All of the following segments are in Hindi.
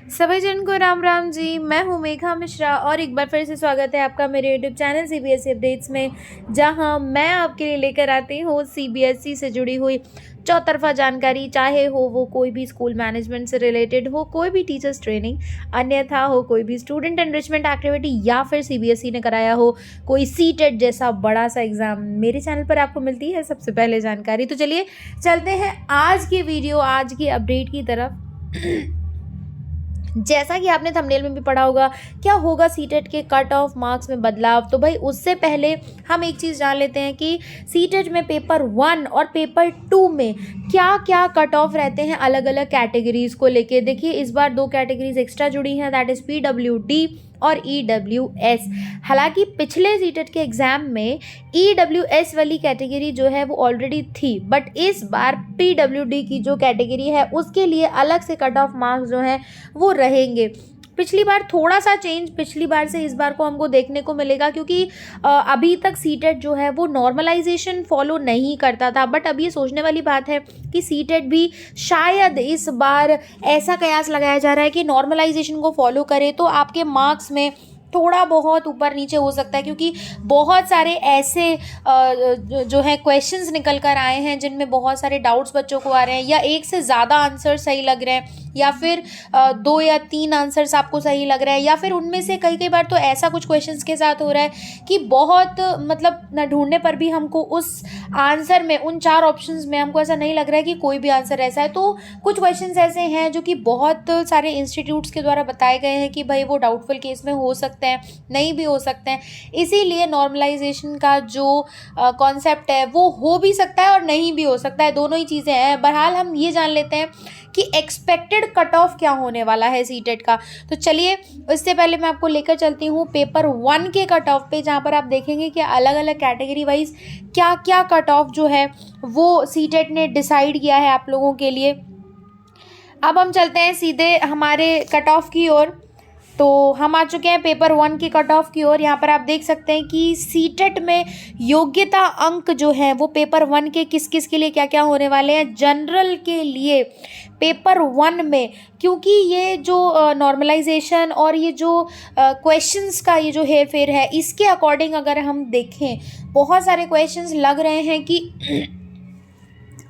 सभी जन को राम राम जी। मैं हूँ मेघा मिश्रा और एक बार फिर से स्वागत है आपका मेरे यूट्यूब चैनल सीबीएसई अपडेट्स में, जहां मैं आपके लिए लेकर आती हूँ सीबीएसई से जुड़ी हुई चौतरफा जानकारी। चाहे हो वो कोई भी स्कूल मैनेजमेंट से रिलेटेड हो, कोई भी टीचर्स ट्रेनिंग, अन्यथा हो कोई भी स्टूडेंट एनरिचमेंट एक्टिविटी, या फिर सीबीएसई ने कराया हो कोई सीटेट जैसा बड़ा सा एग्जाम, मेरे चैनल पर आपको मिलती है सबसे पहले जानकारी। तो चलिए चलते हैं आज की वीडियो, आज की अपडेट की तरफ। जैसा कि आपने थंबनेल में भी पढ़ा होगा, क्या होगा सीटेट के कट ऑफ मार्क्स में बदलाव। तो भाई उससे पहले हम एक चीज़ जान लेते हैं कि सीटेट में पेपर 1 और पेपर 2 में क्या क्या कट ऑफ रहते हैं अलग अलग कैटेगरीज को लेके। देखिए इस बार 2 कैटेगरीज एक्स्ट्रा जुड़ी हैं, दैट इज पीडब्ल्यूडी और ईडब्ल्यूएस। हालांकि पिछले सीटेट के एग्जाम में ईडब्ल्यूएस वाली कैटेगरी जो है वो ऑलरेडी थी, बट इस बार पीडब्ल्यूडी की जो कैटेगरी है उसके लिए अलग से कट ऑफ मार्क्स जो हैं वो रहेंगे। पिछली बार थोड़ा सा चेंज पिछली बार से इस बार को हमको देखने को मिलेगा, क्योंकि अभी तक सीटेट जो है वो नॉर्मलाइजेशन फॉलो नहीं करता था। बट अब ये सोचने वाली बात है कि सीटेट भी शायद इस बार ऐसा कयास लगाया जा रहा है कि नॉर्मलाइजेशन को फॉलो करे तो आपके मार्क्स में थोड़ा बहुत ऊपर नीचे हो सकता है, क्योंकि बहुत सारे ऐसे जो है क्वेश्चंस निकल कर आए हैं जिनमें बहुत सारे डाउट्स बच्चों को आ रहे हैं, या एक से ज़्यादा आंसर सही लग रहे हैं, या फिर 2 या 3 आंसर्स आपको सही लग रहा है, या फिर उनमें से कई बार तो ऐसा कुछ क्वेश्चंस के साथ हो रहा है कि बहुत मतलब न ढूंढने पर भी हमको उस आंसर में, उन 4 ऑप्शंस में हमको ऐसा नहीं लग रहा है कि कोई भी आंसर ऐसा है। तो कुछ क्वेश्चंस ऐसे हैं जो कि बहुत सारे इंस्टीट्यूट्स के द्वारा बताए गए हैं कि भाई वो डाउटफुल केस में हो सकते हैं, नहीं भी हो सकते हैं। इसीलिए नॉर्मलाइजेशन का जो कॉन्सेप्ट है वो हो भी सकता है और नहीं भी हो सकता है, दोनों ही चीज़ें हैं। बहरहाल हम ये जान लेते हैं कि एक्सपेक्टेड कट ऑफ क्या होने वाला है सीटेट का। तो चलिए इससे पहले मैं आपको लेकर चलती हूँ पेपर 1 के कट ऑफ पे, जहाँ पर आप देखेंगे कि अलग अलग कैटेगरी वाइज क्या क्या कट ऑफ जो है वो सीटेट ने डिसाइड किया है आप लोगों के लिए। अब हम चलते हैं सीधे हमारे कट ऑफ की ओर। तो हम आ चुके हैं पेपर 1 के कट ऑफ की ओर। यहाँ पर आप देख सकते हैं कि सीटेट में योग्यता अंक जो हैं वो पेपर 1 के किस किस के लिए क्या क्या होने वाले हैं। जनरल के लिए पेपर 1 में, क्योंकि ये जो नॉर्मलाइजेशन और ये जो क्वेश्चंस का ये जो हेर फेर है, इसके अकॉर्डिंग अगर हम देखें बहुत सारे क्वेश्चंस लग रहे हैं कि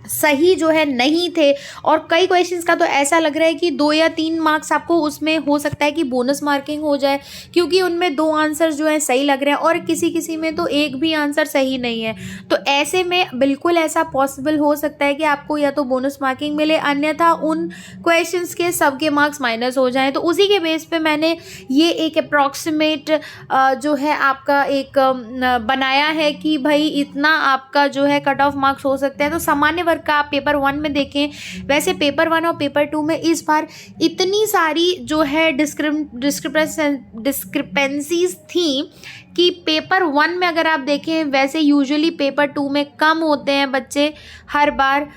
सही जो है नहीं थे, और कई क्वेश्चंस का तो ऐसा लग रहा है कि 2 या 3 मार्क्स आपको उसमें हो सकता है कि बोनस मार्किंग हो जाए, क्योंकि उनमें 2 आंसर जो है सही लग रहे हैं और किसी किसी में तो एक भी आंसर सही नहीं है। तो ऐसे में बिल्कुल ऐसा पॉसिबल हो सकता है कि आपको या तो बोनस मार्किंग मिले, अन्यथा उन क्वेश्चंस के सबके मार्क्स माइनस हो जाएँ। तो उसी के बेस पर मैंने ये एक अप्रॉक्सीमेट जो है आपका एक बनाया है कि भाई इतना आपका जो है कट ऑफ मार्क्स हो सकता है। तो सामान्य का आप पेपर 1 में देखें, वैसे पेपर 1 और पेपर 2 में इस बार इतनी सारी जो है डिस्क्रिपेंसीज थी कि पेपर 1 में अगर आप देखें, वैसे यूजुअली पेपर 2 में कम होते हैं बच्चे हर बार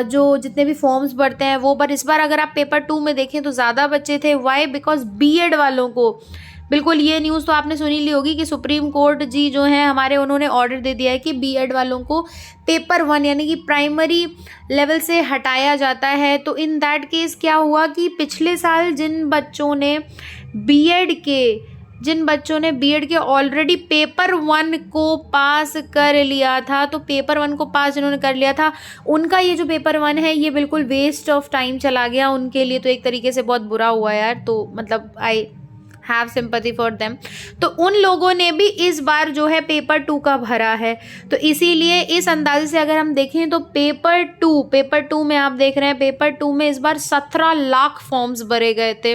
जो जितने भी फॉर्म्स भरते हैं वो, पर इस बार अगर आप पेपर 2 में देखें तो ज़्यादा बच्चे थे। वाई? बिकॉज बीएड वालों को बिल्कुल, ये न्यूज़ तो आपने सुनी ली होगी कि सुप्रीम कोर्ट जी जो हैं हमारे, उन्होंने ऑर्डर दे दिया है कि बीएड वालों को पेपर 1 यानी कि प्राइमरी लेवल से हटाया जाता है। तो इन दैट केस क्या हुआ कि पिछले साल जिन बच्चों ने बीएड के ऑलरेडी पेपर 1 को पास कर लिया था, तो पेपर 1 को पास जिन्होंने कर लिया था उनका ये जो पेपर 1 है ये बिल्कुल वेस्ट ऑफ टाइम चला गया उनके लिए। तो एक तरीके से बहुत बुरा हुआ यार। तो मतलब I have sympathy for them. तो उन लोगों ने भी इस बार जो है पेपर 2 का भरा है। तो इसीलिए इस अंदाजे से अगर हम देखें तो पेपर 2 में आप देख रहे हैं, पेपर 2 में इस बार 17 लाख फॉर्म्स भरे गए थे।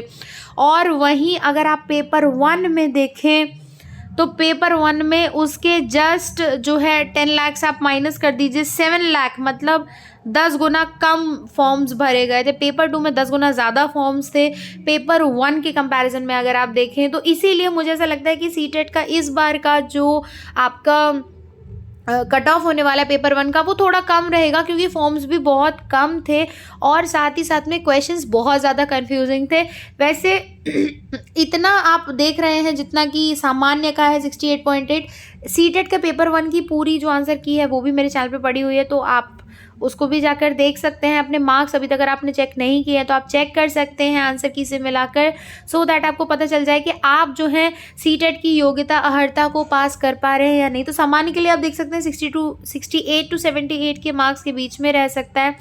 और वहीं अगर आप पेपर 1 में देखें तो पेपर 1 में उसके जस्ट जो है 10 लाख आप माइनस कर दीजिए, 7 लाख, मतलब 10 गुना कम फॉर्म्स भरे गए थे। पेपर 2 में 10 गुना ज़्यादा फॉर्म्स थे पेपर 1 के कंपैरिजन में अगर आप देखें। तो इसीलिए मुझे ऐसा लगता है कि सीटेट का इस बार का जो आपका कट ऑफ होने वाला है पेपर 1 का वो थोड़ा कम रहेगा, क्योंकि फॉर्म्स भी बहुत कम थे और साथ ही साथ में क्वेश्चंस बहुत ज़्यादा कंफ्यूजिंग थे। वैसे इतना आप देख रहे हैं जितना कि सामान्य का है 68.8, सीटेट का पेपर 1 की पूरी जो आंसर की है वो भी मेरे चैनल पे पड़ी हुई है, तो आप उसको भी जाकर देख सकते हैं। अपने मार्क्स अभी तक अगर आपने चेक नहीं किए हैं तो आप चेक कर सकते हैं आंसर की से मिलाकर, सो दैट आपको पता चल जाए कि आप जो है सीटेट की योग्यता अर्हता को पास कर पा रहे हैं या नहीं। तो सामान्य के लिए आप देख सकते हैं 68 to 78 के मार्क्स के बीच में रह सकता है।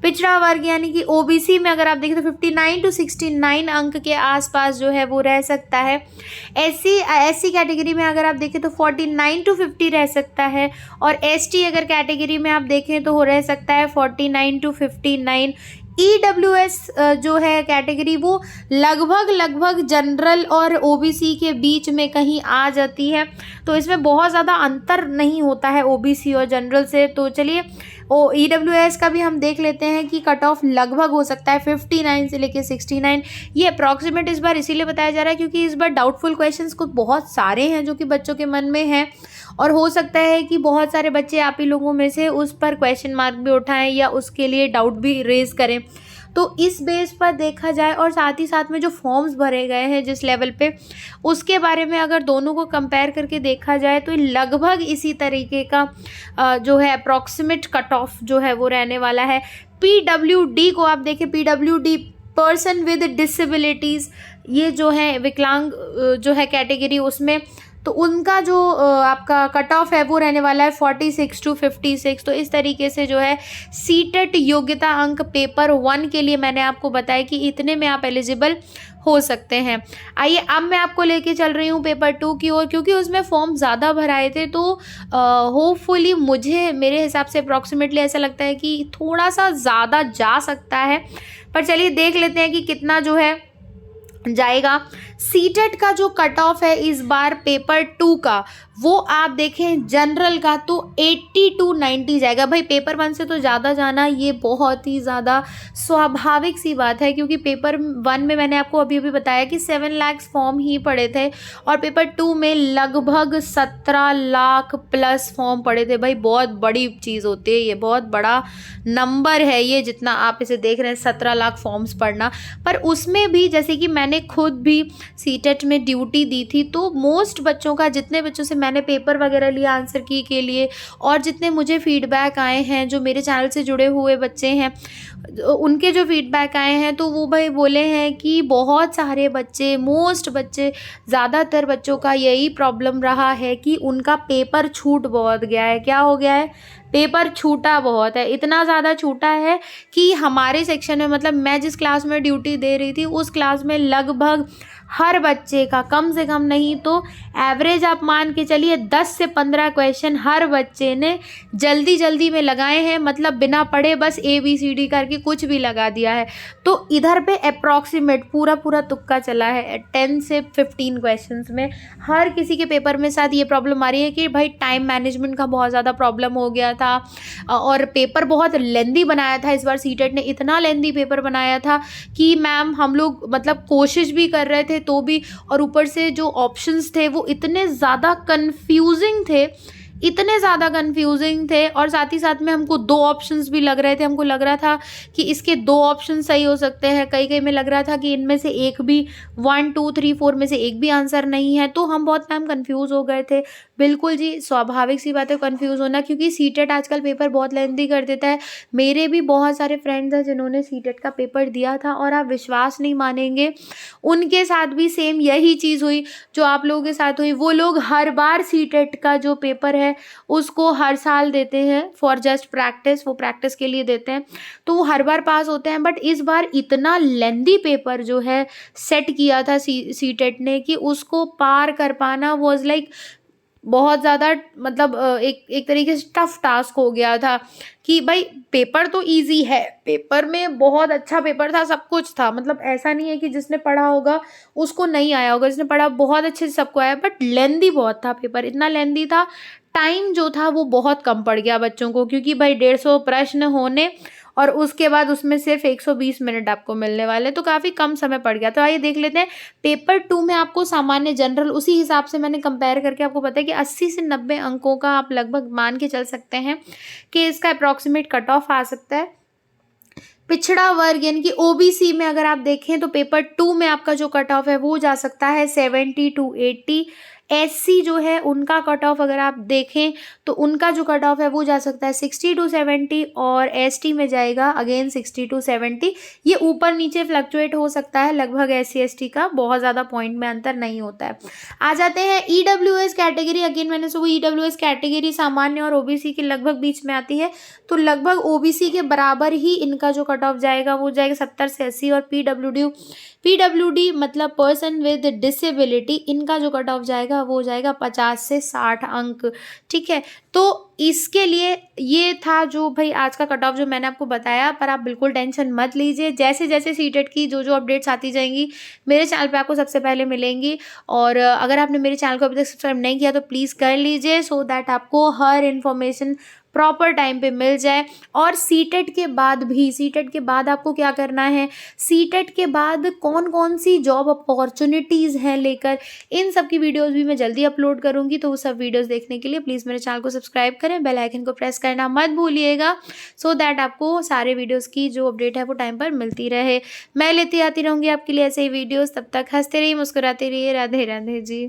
पिछड़ा वर्ग यानी कि ओबीसी में अगर आप देखें तो 59 to 69 अंक के आसपास जो है वो रह सकता है। एससी कैटेगरी में अगर आप देखें तो 49 to 50 रह सकता है, और एसटी अगर कैटेगरी में आप देखें तो हो रह सकता है 49 to 59। ईडब्ल्यूएस जो है कैटेगरी वो लगभग जनरल और ओबीसी के बीच में कहीं आ जाती है, तो इसमें बहुत ज़्यादा अंतर नहीं होता है ओबीसी और जनरल से। तो चलिए ईडब्ल्यूएस का भी हम देख लेते हैं कि कट ऑफ लगभग हो सकता है 59 से लेके 69। ये अप्रॉक्सीमेट इस बार इसीलिए बताया जा रहा है क्योंकि इस बार डाउटफुल क्वेश्चंस कुछ बहुत सारे हैं जो कि बच्चों के मन में हैं, और हो सकता है कि बहुत सारे बच्चे आप ही लोगों में से उस पर क्वेश्चन मार्क भी उठाएं या उसके लिए डाउट भी रेज करें। तो इस बेस पर देखा जाए और साथ ही साथ में जो फॉर्म्स भरे गए हैं जिस लेवल पे, उसके बारे में अगर दोनों को कंपेयर करके देखा जाए तो लगभग इसी तरीके का जो है अप्रॉक्सीमेट कट ऑफ जो है वो रहने वाला है। पीडब्ल्यूडी को आप देखें, पीडब्ल्यूडी पर्सन विद डिसेबिलिटीज़, ये जो है विकलांग जो है कैटेगरी, उसमें तो उनका जो आपका कट ऑफ है वो रहने वाला है 46 to 56। तो इस तरीके से जो है सीटेट योग्यता अंक पेपर 1 के लिए मैंने आपको बताया कि इतने में आप एलिजिबल हो सकते हैं। आइए अब मैं आपको लेके चल रही हूँ पेपर 2 की ओर, क्योंकि उसमें फॉर्म ज़्यादा भराए थे, तो होपफुली मुझे मेरे हिसाब से अप्रॉक्सीमेटली ऐसा लगता है कि थोड़ा सा ज़्यादा जा सकता है, पर चलिए देख लेते हैं कि कितना जो है जाएगा। सीटेट का जो कट ऑफ है इस बार पेपर 2 का, वो आप देखें जनरल का तो 80 to 90 जाएगा। भाई पेपर 1 से तो ज़्यादा जाना ये बहुत ही ज़्यादा स्वाभाविक सी बात है, क्योंकि पेपर 1 में मैंने आपको अभी अभी बताया कि 7 लाख फॉर्म ही पड़े थे, और पेपर 2 में लगभग 17 लाख प्लस फॉर्म पड़े थे। भाई बहुत बड़ी चीज़ होती है, ये बहुत बड़ा नंबर है ये, जितना आप इसे देख रहे हैं 17 लाख फॉर्म्स पढ़ना। पर उसमें भी जैसे कि मैंने खुद भी सीटेट में ड्यूटी दी थी, तो मोस्ट बच्चों का, जितने बच्चों से मैंने पेपर वगैरह लिया आंसर की के लिए, और जितने मुझे फीडबैक आए हैं जो मेरे चैनल से जुड़े हुए बच्चे हैं, उनके जो फीडबैक आए हैं, तो वो भाई बोले हैं कि बहुत सारे बच्चे, मोस्ट बच्चे, ज़्यादातर बच्चों का यही प्रॉब्लम रहा है कि उनका पेपर छूट बहुत गया है। क्या हो गया है? पेपर छूटा बहुत है, इतना ज़्यादा छूटा है कि हमारे सेक्शन में, मतलब मैं जिस क्लास में ड्यूटी दे रही थी उस क्लास में लगभग हर बच्चे का कम से कम नहीं तो एवरेज आप मान के चलिए 10 से 15 क्वेश्चन हर बच्चे ने जल्दी जल्दी में लगाए हैं, मतलब बिना पढ़े बस ABCD करके कुछ भी लगा दिया है। तो इधर पे अप्रॉक्सीमेट पूरा तुक्का चला है 10 से 15 क्वेश्चंस में। हर किसी के पेपर में साथ ये प्रॉब्लम आ रही है कि भाई टाइम मैनेजमेंट का बहुत ज़्यादा प्रॉब्लम हो गया था, और पेपर बहुत लेंदी बनाया था इस बार। सीटेट ने इतना लेंदी पेपर बनाया था कि मैम हम लोग मतलब कोशिश भी कर रहे थे तो भी, और ऊपर से जो ऑप्शंस थे वो इतने ज़्यादा कंफ्यूजिंग थे, और साथ ही साथ में हमको 2 ऑप्शंस भी लग रहे थे। हमको लग रहा था कि इसके 2 ऑप्शन सही हो सकते हैं, कई में लग रहा था कि इनमें से एक भी 1 2 3 4 में से एक भी आंसर नहीं है। तो हम बहुत टाइम कंफ्यूज हो गए थे। बिल्कुल जी, स्वाभाविक सी बात है कंफ्यूज होना, क्योंकि सीटेट आजकल पेपर बहुत लेंथी कर देता है। मेरे भी बहुत सारे फ्रेंड्स हैं जिन्होंने सीटेट का पेपर दिया था, और आप विश्वास नहीं मानेंगे, उनके साथ भी सेम यही चीज़ हुई जो आप लोगों के साथ हुई। वो लोग हर बार सीटेट का जो पेपर है उसको हर साल देते हैं फॉर जस्ट प्रैक्टिस, वो प्रैक्टिस के लिए देते हैं, तो वो हर बार पास होते हैं। बट इस बार इतना लेंदी पेपर जो है सेट किया था सीटेट ने कि उसको पार कर पाना वाज लाइक बहुत ज़्यादा, मतलब एक तरीके से टफ टास्क हो गया था कि भाई पेपर तो इजी है, पेपर में बहुत अच्छा पेपर था, सब कुछ था, मतलब ऐसा नहीं है कि जिसने पढ़ा होगा उसको नहीं आया होगा, जिसने पढ़ा बहुत अच्छे से सबको आया। बट लेंदी बहुत था पेपर, इतना लेंदी था, टाइम जो था वो बहुत कम पड़ गया बच्चों को, क्योंकि भाई 150 प्रश्न होने और उसके बाद उसमें सिर्फ 120 मिनट आपको मिलने वाले, तो काफ़ी कम समय पड़ गया। तो आइए देख लेते हैं पेपर 2 में आपको सामान्य जनरल, उसी हिसाब से मैंने कंपेयर करके आपको पता है कि 80 से 90 अंकों का आप लगभग मान के चल सकते हैं कि इसका अप्रॉक्सीमेट कट ऑफ आ सकता है। पिछड़ा वर्ग यानी कि OBC में अगर आप देखें तो पेपर 2 में आपका जो कट ऑफ है वो जा सकता है 70 to 80। SC जो है उनका कट ऑफ अगर आप देखें तो उनका जो कट ऑफ है वो जा सकता है 60 to 70 और ST में जाएगा अगेन 60 to 70। ये ऊपर नीचे फ्लक्चुएट हो सकता है, लगभग SC ST का बहुत ज़्यादा पॉइंट में अंतर नहीं होता है। आ जाते हैं EWS कैटेगरी। अगेन मैंने सुबह EWS कैटेगरी सामान्य और OBC के लगभग बीच में आती है, तो लगभग OBC के बराबर ही इनका जो कट ऑफ जाएगा वो जाएगा 70 से 80। और PWD मतलब पर्सन विद डिसेबिलिटी, इनका जो कट ऑफ जाएगा वो जाएगा 50 से 60 अंक। ठीक है, तो इसके लिए ये था जो भाई आज का कट ऑफ जो मैंने आपको बताया, पर आप बिल्कुल टेंशन मत लीजिए। जैसे जैसे सीटेट की जो अपडेट्स आती जाएंगी मेरे चैनल पे आपको सबसे पहले मिलेंगी। और अगर आपने मेरे चैनल को अभी तक सब्सक्राइब नहीं किया तो प्लीज़ कर लीजिए, सो दैट आपको हर इन्फॉर्मेशन प्रॉपर टाइम पे मिल जाए। और सीटेट के बाद आपको क्या करना है, सीटेट के बाद कौन कौन सी जॉब अपॉर्चुनिटीज़ हैं लेकर, इन सब की वीडियोस भी मैं जल्दी अपलोड करूंगी। तो वो सब वीडियोस देखने के लिए प्लीज़ मेरे चैनल को सब्सक्राइब करें, बेल आइकन को प्रेस करना मत भूलिएगा, सो दैट आपको सारे वीडियोज़ की जो अपडेट है वो टाइम पर मिलती रहे। मैं लेती आती रहूँगी आपके लिए ऐसे ही वीडियोज़। तब तक हंसते रहिए, मुस्कुराते रहिए। राधे राधे जी।